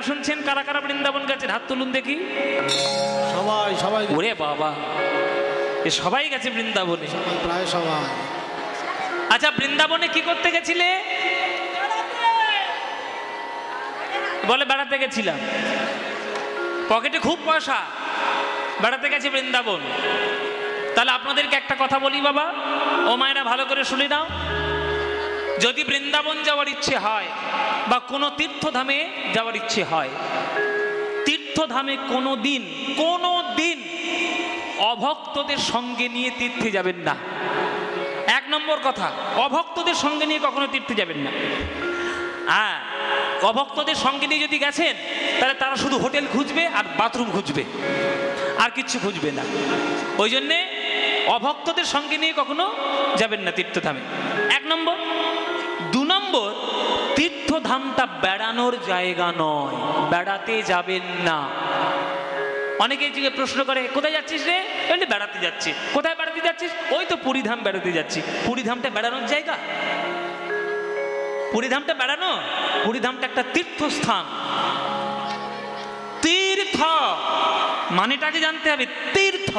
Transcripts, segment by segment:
শুনছেন? কারা কারা বৃন্দাবন গেছেন? হাত তুলুন দেখি। সবাই সবাই ওরে বাবা, এ সবাই গেছে বৃন্দাবনে, প্রায় সবাই। আচ্ছা, বৃন্দাবনে কি করতে গেছিলে? বলে বেড়াতে গেছিলাম, পকেটে খুব পয়সা, বেড়াতে গেছি বৃন্দাবন। তাহলে আপনাদেরকে একটা কথা বলি বাবা ও মায়েরা, ভালো করে শুনে নাও। যদি বৃন্দাবন যাওয়ার ইচ্ছে হয় বা কোনো তীর্থধামে যাওয়ার ইচ্ছে হয়, তীর্থধামে কোনো দিন অভক্তদের সঙ্গে নিয়ে তীর্থে যাবেন না। এক নম্বর কথা, অভক্তদের সঙ্গে নিয়ে কখনো তীর্থে যাবেন না। হ্যাঁ, অভক্তদের সঙ্গে নিয়ে যদি গেছেন তাহলে তারা শুধু হোটেল খুঁজবে আর বাথরুম খুঁজবে, আর কিচ্ছু খুঁজবে না। ওই জন্যে অভক্তদের সঙ্গে নিয়ে কখনো যাবেন না তীর্থধামে, এক নম্বর। দু নম্বর, তীর্থধামটা বেড়ানোর জায়গা নয়, বেড়াতে যাবেন না। অনেকেই জিজ্ঞেস প্রশ্ন করে, কোথায় যাচ্ছিস রে? বলি বেড়াতে যাচ্ছি। কোথায় বেড়াতে যাচ্ছিস? ওই তো পুরীধাম বেড়াতে যাচ্ছি। পুরীধামটা বেড়ানোর জায়গা? পুরীধামটা বেড়ানো? পুরীধামটা একটা তীর্থস্থান। তীর্থ মানেটাকে জানতে হবে, তীর্থ।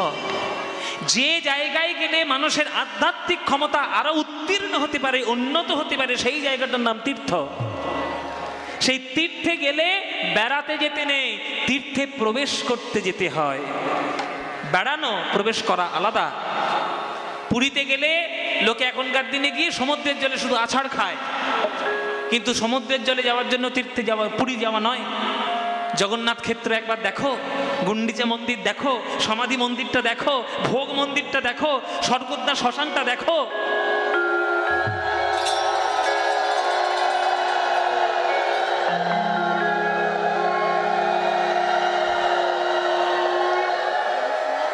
যে জায়গায় গেলে মানুষের আধ্যাত্মিক ক্ষমতা আরো উত্তীর্ণ হতে পারে, উন্নত হতে পারে, সেই জায়গাটার নাম তীর্থ। সেই তীর্থে গেলে বেড়াতে যেতে নেই, তীর্থে প্রবেশ করতে যেতে হয়। বেড়ানো প্রবেশ করা আলাদা। পুরীতে গেলে লোকে এখনকার দিনে গিয়ে সমুদ্রের জলে শুধু আছাড় খায়, কিন্তু সমুদ্রের জলে যাওয়ার জন্য তীর্থে যাওয়া, পুরী যাওয়া নয়। জগন্নাথ ক্ষেত্র একবার দেখো, গুন্ডিচা মন্দির দেখো, সমাধি মন্দিরটা দেখো, ভোগ মন্দিরটা দেখো, স্বর্গদ্বার শ্মশানটা দেখো।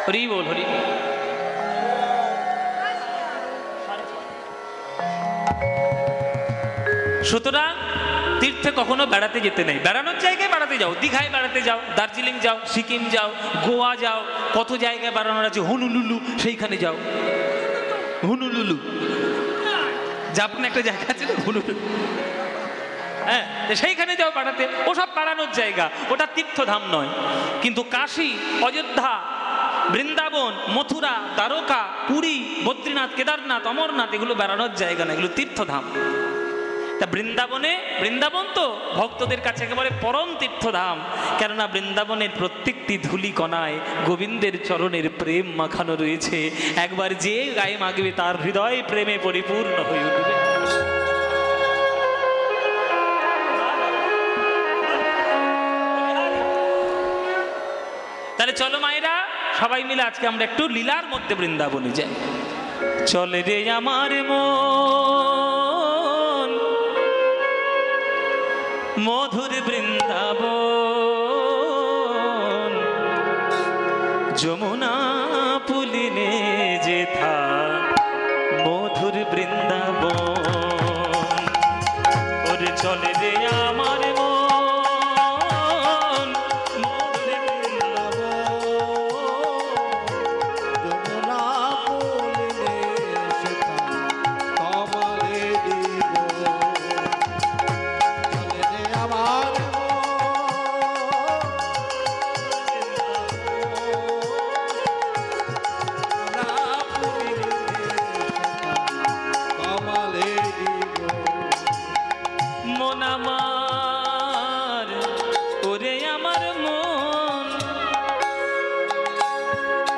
হরি বল, হরি। সুতরাং তীর্থে কখনো বেড়াতে যেতে নেই। বেড়ানোর জায়গায় বেড়াতে যাও, দীঘায় বেড়াতে যাও, দার্জিলিং যাও, সিকিম যাও, গোয়া যাও, কত জায়গায় বেড়ানোর আছে, হুনুলুলু, সেইখানে যাও। হুনুলুলু জাপানে একটা জায়গা আছে না, হুনুলুলু, হ্যাঁ, সেইখানে যাও বেড়াতে। ওসব বেড়ানোর জায়গা, ওটা তীর্থধাম নয়। কিন্তু কাশী, অযোধ্যা, বৃন্দাবন, মথুরা, দ্বারকা, পুরী, বদ্রীনাথ, কেদারনাথ, অমরনাথ, এগুলো বেড়ানোর জায়গা না, এগুলো তীর্থধাম। তা বৃন্দাবন তো ভক্তদের কাছে একেবারে পরম তীর্থধাম। কেননা বৃন্দাবনের প্রত্যেকটি ধুলি কণায় গোবিন্দের চরণের প্রেম মাখানো রয়েছে। একবার যে গায়ে মাগবে তার হৃদয় প্রেমে পরিপূর্ণ হয়ে উঠবে। তাহলে চলো মায়েরা, সবাই মিলে আজকে আমরা একটু লীলার মধ্যে বৃন্দাবনে যাই। চলে রে আমার মন মধুর বৃন্দাবন, যমুনা পুলিনে যেথা মধুর বৃন্দাবন। ওরে চলে রে আমার মন মধুর বৃন্দাবন, যমুনা পুলিনে সেথা তোমারে দিব। চলে রে আমার মন আমার, ওরে আমার মন,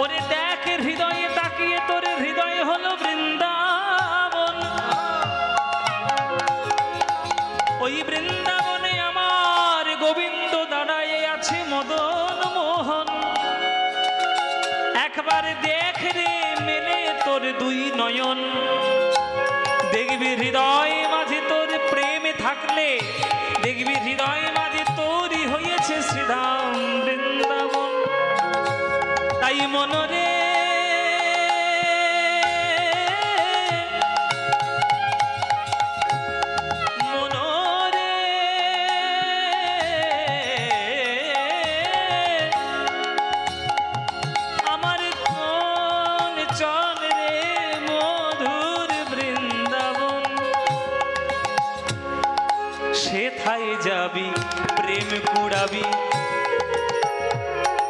ওরে দেখ হৃদয়ে তাকিয়ে, তোর হৃদয় হলো বৃন্দাবন। ওই বৃন্দাবনে আমার গোবিন্দ দাঁড়ায়ে আছে মদন মোহন। একবার দেখ রে মেলে তোর দুই নয়ন, দেখবি হৃদয় মাঝে তোর প্রেমে থাকলে, দেখবি হৃদয় মাঝে তোরই হয়েছে শ্রীধাম বৃন্দাবন। তাই মনরে মনরে আমার কোন চল রে মধুর বৃন্দাবন, সেথায় যাবি প্রেম কুড়াবি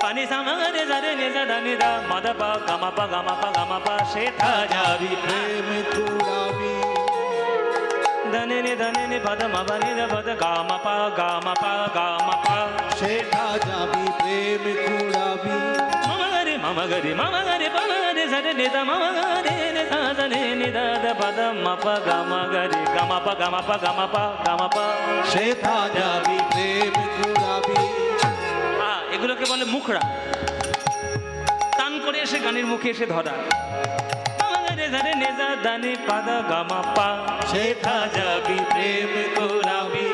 পানি সামারে জারে নেজা দানি দা মাদা পা গামা পা সেথা যাবি প্রেম কুড়াবি দানে নে পদ মাবানি দা পদ গামা পা সেটা যাবি প্রেম কুড়াবি মামা গরে পামারে জারে নেদা মামা গরে নেদা জানে নেদা দা পদ মাপা গামা পা সেটা যাবি প্রেম কুড়াবি এগুলোকে বলে মুখরা টান করে এসে গানের মুখে এসে ধরা ধারে নেজা দানি পাদা গামা পা সেটা যাবি প্রেম কুড়াবি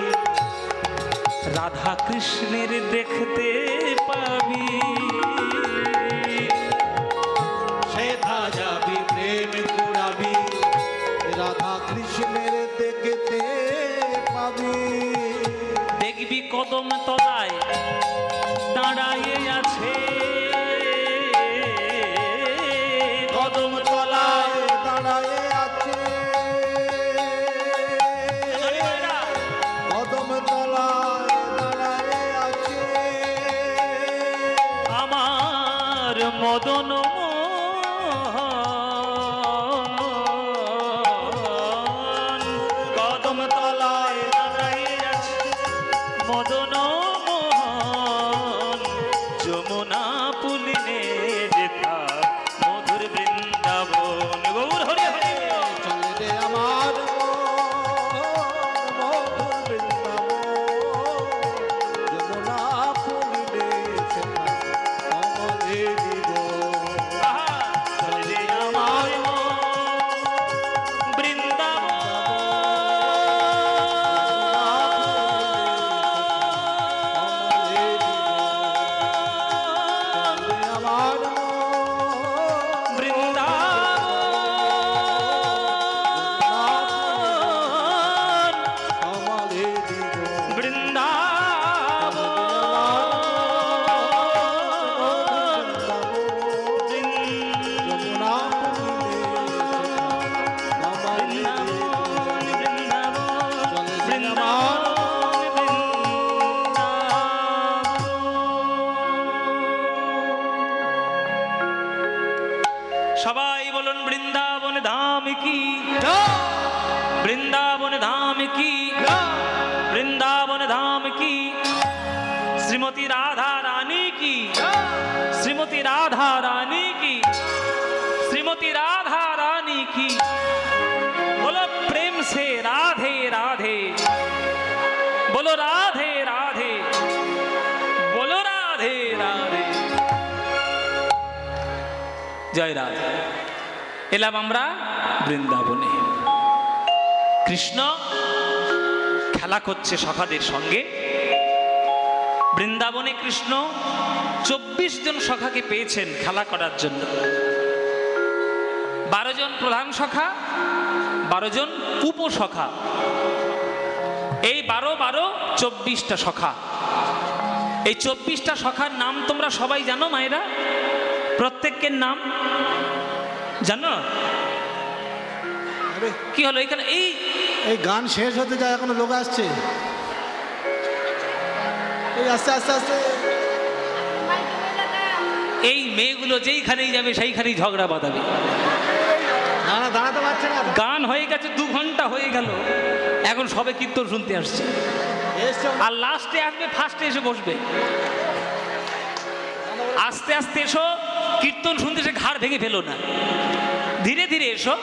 রাধা কৃষ্ণের দেখতে পাবি সেটা যাবি প্রেম কুড়াবি রাধা কৃষ্ণের দেখতে পাবি দেখবি কদম তলায় দাঁড়াইয়ে আছে কদম তলায় দাঁড়ায়ে আছে কদম তলায় দাঁড়ায়ে আছে আমার মদন মোহন কদম তলায় দাঁড়াইয়ে আছে মদন মোহন যমুনা পুলিনে যেথা মধুর বৃন্দাবন গৌর হরি হরি চলে রে আমার মধুর বৃন্দাবন যমুনা ফুলিলে সেথা কমলে দিব আহা, চলে যে আমার সবাই বলুন বৃন্দাবন ধাম কি বৃন্দাবন ধাম কি বৃন্দাবন ধাম কি শ্রীমতী রাধা রানী কি শ্রীমতী রাধা রানী কি শ্রীমতী রাধা রানী কি बोलो प्रेम से राधे राधे बोलो राधे राधे बोलो राधे राधे जय राधे এলাম আমরা বৃন্দাবনে কৃষ্ণ খেলা করছে সখাদের সঙ্গে বৃন্দাবনে কৃষ্ণ 24 জন সখাকে পেয়েছেন খেলা করার জন্য 12 জন প্রধান সখা 12 জন উপসখা এই 12 24টা সখা এই 24টা সখার নাম তোমরা সবাই জানো মায়েরা প্রত্যেকের নাম জানো কি হলো এখানে এই এই গান শেষ হতে যায় এখনো লোক আসছে এই আস্তে আস্তে আস্তে এই মেয়েগুলো যেইখানেই যাবে সেইখানেই ঝগড়া বাঁধাবে না না দাঁড়াতে পারছে না গান হয়ে গেছে 2 ঘন্টা হয়ে গেল এখন সবে কীর্তন শুনতে আসছে এসছে আর লাস্টে আসবে ফার্স্টে এসে বসবে আস্তে আস্তে এসো কীর্তন শুনতে সে ঘাড় ভেঙে ফেলো না ধীরে ধীরে এসো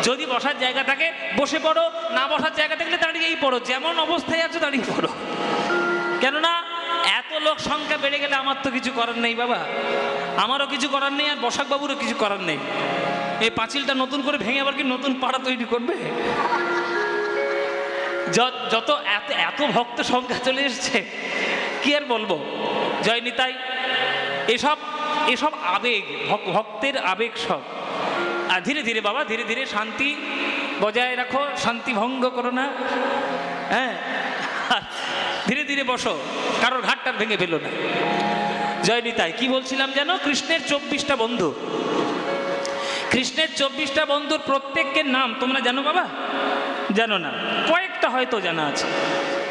যদি বসার জায়গা থাকে বসে পড়ো না বসার জায়গা থাকলে দাঁড়িয়েই পড়ো যেমন অবস্থায় আছো দাঁড়িয়ে পড়ো কেননা এত লোক সংখ্যা বেড়ে গেলে আমার তো কিছু করার নেই বাবা আমারও কিছু করার নেই আর বসাক বাবুরও কিছু করার নেই এই পাঁচিলটা নতুন করে ভেঙে আবার কি নতুন পাড়া তৈরি করবে যত এত এত ভক্ত সংখ্যা চলে এসছে কি আর বলবো জয় নিতাই এসব এসব আবেগ ভক্তের আবেগ সব আর ধীরে ধীরে বাবা ধীরে ধীরে শান্তি বজায় রাখো শান্তি ভঙ্গ করো না হ্যাঁ ধীরে ধীরে বসো কারোর ঘাটটার ভেঙে ফেলো না জয় নিতাই কি বলছিলাম যেন কৃষ্ণের 24টা বন্ধু কৃষ্ণের 24টা বন্ধুর প্রত্যেকের নাম তোমরা জানো বাবা জানো না কয়েকটা হয়তো জানা আছে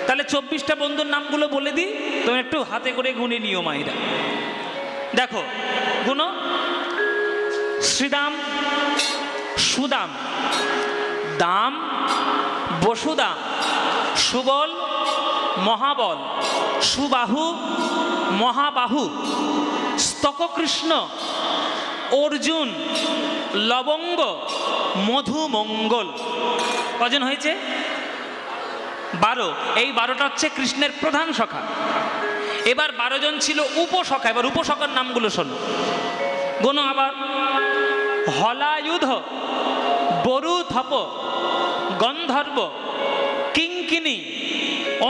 তাহলে 24টা বন্ধুর নামগুলো বলে দিই, তুমি একটু হাতে করে গুনে নিও মায়েরা। দেখো গুনো: শ্রীদাম, সুদাম, দাম, বসুদাম, সুবল, মহাবল, সুবাহু, মহাবাহু, স্তককৃষ্ণ, অর্জুন, লবঙ্গ, মধুমঙ্গল। কজন হয়েছে? 12। এই 12টা হচ্ছে কৃষ্ণের প্রধান সখা। এবার 12 জন ছিল উপসখা। এবার উপসখার নামগুলো শোনো, গোনো আবার: হলায়ুধ, বরুথপ, গন্ধর্ব, কিঙ্কিনী,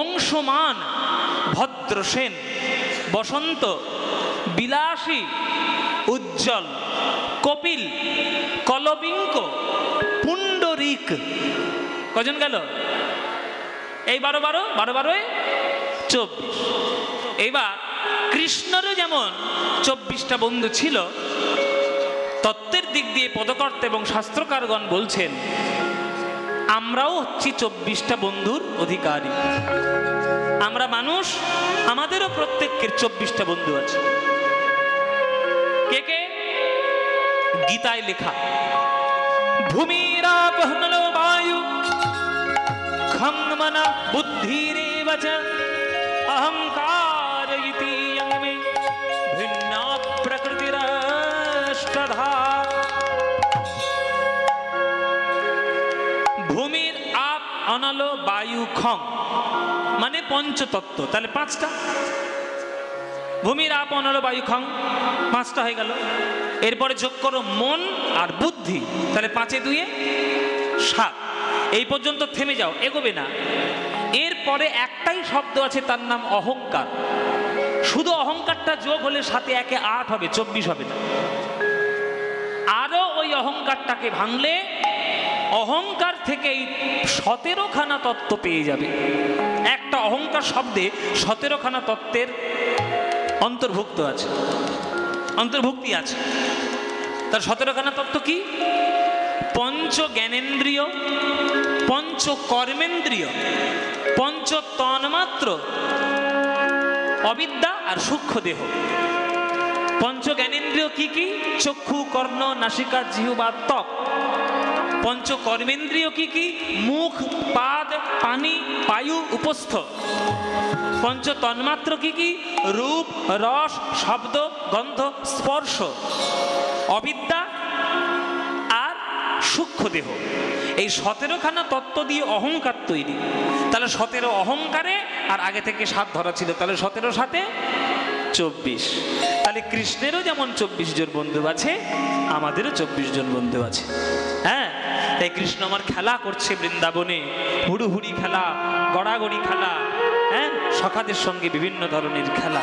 অংশমান, ভদ্রসেন, বসন্ত, বিলাসী, উজ্জ্বল, কপিল, কলবিঙ্ক, পুণ্ডরিক। কজন গেল? এই 12 12 12 12 24। এইবার কৃষ্ণেরও যেমন 24টা বন্ধু ছিল, তত্ত্বের দিক দিয়ে পদকর্তা এবং শাস্ত্রকারগণ বলছেন আমরাও হচ্ছি 24টা বন্ধুর অধিকারী। আমরা মানুষ, আমাদেরও প্রত্যেকের 24টা বন্ধু আছে। কে কে? গীতায় লেখা: ভূমিরাপহনলো বায়ু খং মনা বুদ্ধিরেব চ অহংকার ইতি ইয়ং মে ভিন্না প্রকৃতিরষ্টধা। ভূমির আপ, অনলো, বায়ু, খং মানে পঞ্চতত্ত্ব। তাহলে 5টা। ভূমির আপ, অনলো, বায়ু, খং 5টা হয়ে গেল। এরপরে যোগ করো মন আর বুদ্ধি, তাহলে 5 এ 2 এ 7। এই পর্যন্ত থেমে যাও, এগোবে না। এরপরে একটাই শব্দ আছে, তার নাম অহংকার। শুধু অহংকারটা যোগ হলে 7 এ 1 এ 8 হবে, 24 হবে না। আরো ওই অহংকারটাকে ভাঙলে অহংকার থেকেই 17খানা তত্ত্ব পেয়ে যাবে। একটা অহংকার শব্দে 17খানা তত্ত্বের অন্তর্ভুক্ত আছে, অন্তর্ভুক্তি আছে। তার 17খানা তত্ত্ব কি? পঞ্চ জ্ঞানেন্দ্রিয়, পঞ্চ কর্মেন্দ্রিয়, পঞ্চ তন্মাত্র, অবিদ্যা আর সূক্ষ্ম দেহ। পঞ্চ জ্ঞানেন্দ্রিয় কি কি? চক্ষু, কর্ণ, নাসিকা, জিহ্বা, ত্বক। পঞ্চ কর্মেন্দ্রিয় কি কি? মুখ, পাদ, পানি, বায়ু, উপস্থ। পঞ্চ তন্মাত্র কি কি? রূপ, রস, শব্দ, গন্ধ, স্পর্শ। অবিদ্যা আর সূক্ষ্ম দেহ। এই 17খানা তত্ত্ব দিয়ে অহংকার তৈরি। তাহলে 17 অহংকারে, আর আগে থেকে 7 ধরা ছিল, তাহলে 17 7 24। তাহলে কৃষ্ণেরও যেমন 24 জন বন্ধু আছে, আমাদেরও 24 জন বন্ধু আছে। হ্যাঁ, তাই কৃষ্ণ আমার খেলা করছে বৃন্দাবনে, হুড়ুহুড়ি খেলা, গড়াগড়ি খেলা, হ্যাঁ, সখাদের সঙ্গে বিভিন্ন ধরনের খেলা।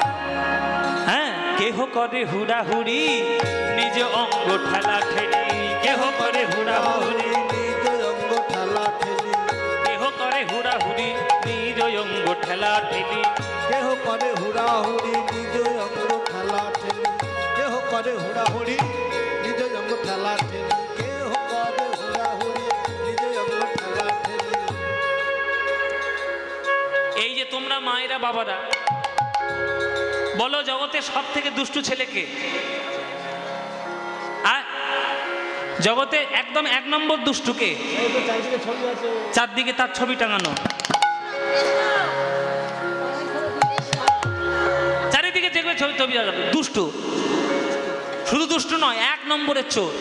হ্যাঁ, কেহ করে হুড়াহুড়ি নিজ অঙ্গ ঠেলা ঠেলি, কেহ করে হুড়াহুড়ি নিজ অঙ্গ ঠেলা ঠেলি, কেহ করে হুড়াহুড়ি নিজ অঙ্গ ঠেলা ঠেলি, কেহ করে হুড়াহুড়ি নিজ অঙ্গ ঠেলা ঠেলি, কেহ করে হুড়াহুড়ি নিজ অঙ্গ ঠেলা ঠেলি, কেহ করে হুড়াহুড়ি নিজ অঙ্গ ঠেলা ঠেলি। এই যে তোমরা মায়েরা, বাবারা, বলো জগতের সব থেকে দুষ্টু ছেলেকে? জগতে একদম 1 নম্বর দুষ্টুকে? এই তো চারিদিকে ছবি আছে, চারদিকে তার ছবি টাঙানো, চারিদিকে দেখবে ছবি ছবি টাঙানো। দুষ্টু, শুধু দুষ্টু নয়, 1 নম্বরের চোর।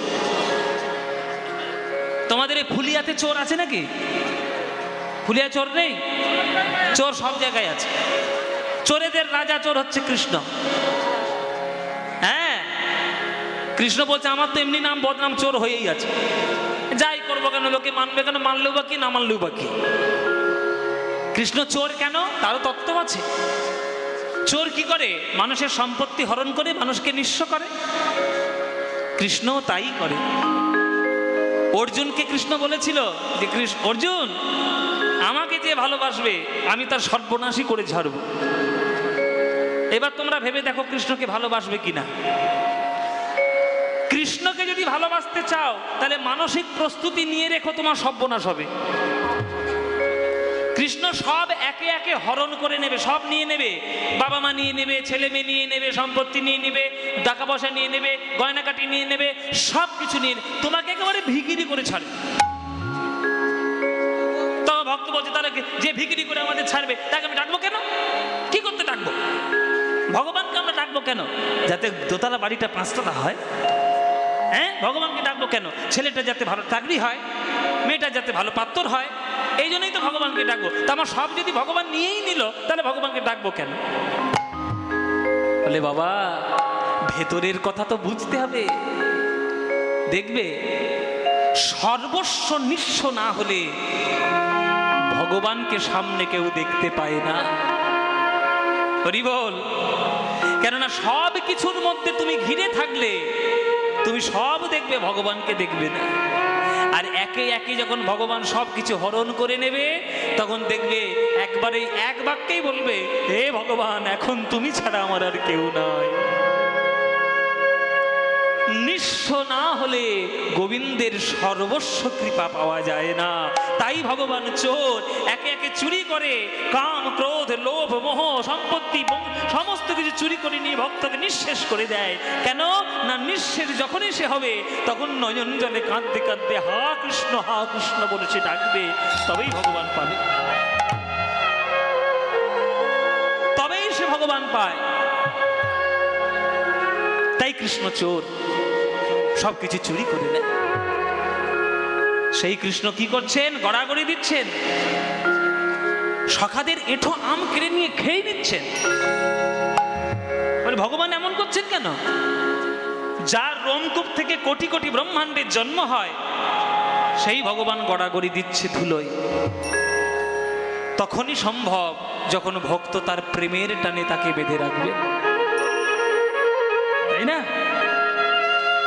তোমাদের এই ফুলিয়াতে চোর আছে নাকি? ফুলিয়া চোর নেই? চোর সব জায়গায় আছে। চোরেদের রাজা চোর হচ্ছে কৃষ্ণ। হ্যাঁ, কৃষ্ণ বলছে আমার তো এমনি নাম বদনাম, চোর হয়েই আছে। যাই করবো কেন, লোকে মানবে কেন, মানলেও বা কি, না মানলেও বা কি। কৃষ্ণ চোর কেন? তারও তত্ত্ব আছে। চোর কি করে? মানুষের সম্পত্তি হরণ করে মানুষকে নিঃস্ব করে। কৃষ্ণ তাই করে। অর্জুনকে কৃষ্ণ বলেছিল যে অর্জুন, আমাকে যে ভালোবাসবে আমি তার সর্বনাশই করে ছাড়ব। এবার তোমরা ভেবে দেখো কৃষ্ণকে ভালোবাসবে কিনা। কৃষ্ণকে যদি ভালোবাসতে চাও তাহলে মানসিক প্রস্তুতি নিয়ে রেখো, তোমার সর্বনাশ হবে। কৃষ্ণ সব একে একে হরণ করে নেবে, সব নিয়ে নেবে। বাবা মা নিয়ে নেবে, ছেলে মেয়ে নিয়ে নেবে, সম্পত্তি নিয়ে নেবে, টাকা পয়সা নিয়ে নেবে, গয়নাকাটি নিয়ে নেবে, সব কিছু নিয়ে তোমাকে একেবারে ভিখিরি করে ছাড়বে। তো ভক্ত বলছে তাহলে যে ভিখিরি করে আমাদের ছাড়বে তাকে আমি ডাকবো কেন? কি করতে ডাকবো? ভগবানকে আমরা ডাকবো কেন? যাতে দোতলা বাড়িটা পাঁচতলা হয়। হ্যাঁ, ভগবানকে ডাকবো কেন? ছেলেটা যাতে ভালো চাকরি হয়, মেয়েটা যাতে ভালো পাত্র হয়, এই জন্যই তো ভগবানকে ডাকবো। তা আমার সব যদি ভগবান নিয়েই নিল তাহলে ভগবানকে ডাকবো কেন? বলে বাবা ভেতরের কথা তো বুঝতে হবে। দেখবে সর্বস্ব নিঃস্ব না হলে ভগবানকে সামনে কেউ দেখতে পায় না। হরি বল। কেননা সব কিছুর মধ্যে তুমি ঘিরে থাকলে তুমি সব দেখবে, ভগবানকে দেখবে না। আর একে একে যখন ভগবান সব কিছু হরণ করে নেবে তখন দেখবে একবারে এক বাক্যেই বলবে, হে ভগবান এখন তুমি ছাড়া আমার আর কেউ নাই। নিঃস্ব না হলে গোবিন্দের সর্বস্ব কৃপা পাওয়া যায় না। তাই ভগবান চোর একে একে চুরি করে, কাম ক্রোধ লোভ মোহ সম্পত্তি সমস্ত কিছু চুরি করে নিয়ে ভক্তকে নিঃশেষ করে দেয়। কেন না নিঃশেষ যখনই সে হবে তখন নয়ন জলে কাঁদতে কাঁদতে হা কৃষ্ণ বলে সে ডাকবে, তবেই ভগবান পাবে, তবেই সে ভগবান পায়। তাই কৃষ্ণ চোর, সবকিছু চুরি করে নেয়। সেই কৃষ্ণ কি করছেন? গড়াগড়ি দিচ্ছেন, সখাদের এঁঠো আম কেড়ে নিয়ে খেয়ে নিচ্ছেন। বলে ভগবান এমন করছেন কেন? যার রোমকূপ থেকে কোটি কোটি ব্রহ্মাণ্ডের জন্ম হয় সেই ভগবান গড়াগড়ি দিচ্ছে ধুলোয়। তখনই সম্ভব যখন ভক্ত তার প্রেমের টানে তাকে বেঁধে রাখবে, তাই না?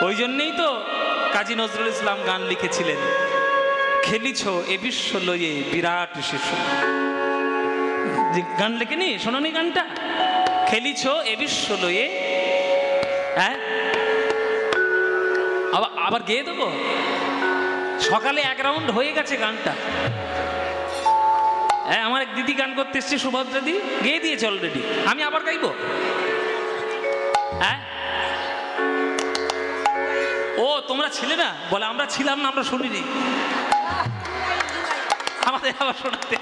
ওই জন্যই তো কাজী নজরুল ইসলাম গান লিখেছিলেন, খেলিছ এ বিশ্ব লয়ে বিরাট শিশু। যে গান লেখেনি, শোনোনি গানটা? খেলিছ এ বিশ্ব লয়ে, হ্যাঁ আবার গেয়ে দেবো। সকালে এক রাউন্ড হয়ে গেছে গানটা। হ্যাঁ, আমার এক দিদি গান করতে এসছে, সুভদ্রা দি, গেয়ে দিয়েছে অলরেডি। আমি আবার গাইবো? হ্যাঁ, ও তোমরা ছিলে না? বলে আমরা ছিলাম না, আমরা শুনিনি, আমাদের আবার শোনাতে।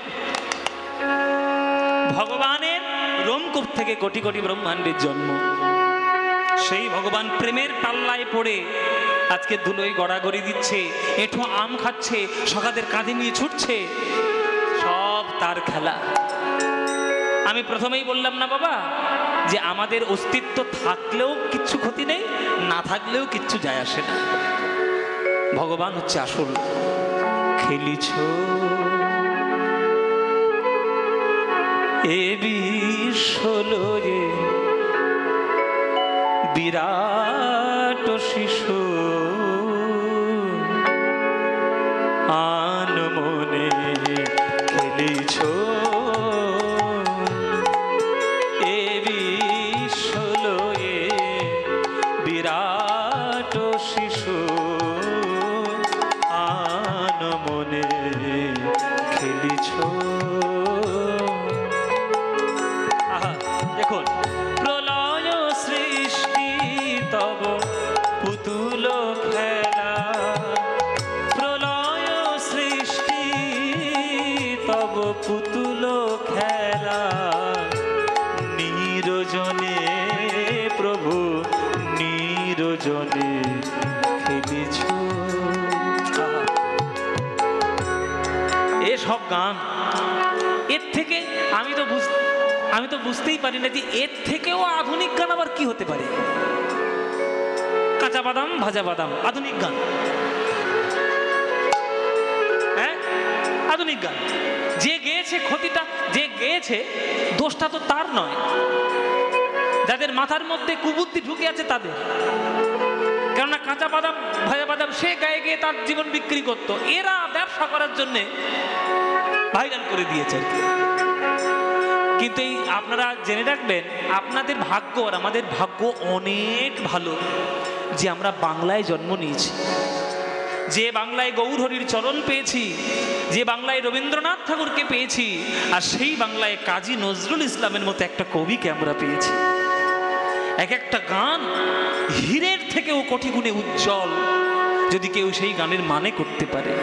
ভগবানের রোমকূপ থেকে কোটি কোটি ব্রহ্মাণ্ডের জন্ম। সেই ভগবান প্রেমের পাল্লায় পড়ে আজকে ধুলোয় গড়াগড়ি দিচ্ছে, এঁঠো আম খাচ্ছে, সখাদের কাঁধে নিয়ে ছুটছে, সব তার খেলা। আমি প্রথমেই বললাম না বাবা যে আমাদের অস্তিত্ব থাকলেও কিচ্ছু ক্ষতি নেই, না থাকলেও কিচ্ছু যায় আসে না। ভগবান হচ্ছে আসল। খেলিছ এ বিশ্ব লয়ে বিরাট শিশু, আন মনে খেলিছ এ বিশ্ব লয়ে বিরাট শিশু, আন মনে খেলিছ। দেখুন, প্রলয় সৃষ্টি তব পুতুল খেলা, প্রলয় সৃষ্টি তব পুতুল খেলা, নিরজনে প্রভু নিরজনে খেলিছ। এসব গান, এর থেকে আমি তো বুঝতেই পারি না যে এর থেকেও আধুনিক গান আবার কি হতে পারে। কাঁচা বাদাম ভাজা বাদাম আধুনিক গান, হ্যাঁ আধুনিক গান। যে গেয়েছে ক্ষতিটা, যে গেয়েছে দোষটা তো তার নয়, যাদের মাথার মধ্যে কুবুদ্ধি ঢুকে আছে তাদের। কেননা কাঁচা বাদাম ভাজা বাদাম সে গায়ে গিয়ে তার জীবন বিক্রি করতো, এরা ব্যবসা করার জন্যে ভাইরাল করে দিয়েছে আর কি। কিন্তু এই আপনারা জেনে রাখবেন, আপনাদের ভাগ্য আর আমাদের ভাগ্য অনেক ভালো যে আমরা বাংলায় জন্ম নিয়েছি। যে বাংলায় গৌরহরির চরণ পেয়েছি, যে বাংলায় রবীন্দ্রনাথ ঠাকুরকে পেয়েছি, আর সেই বাংলায় কাজী নজরুল ইসলামের মতো একটা কবিকে আমরা পেয়েছি। এক একটা গান হীরের থেকেও কোটি গুণে উজ্জ্বল, যদি কেউ সেই গানের মানে করতে পারে।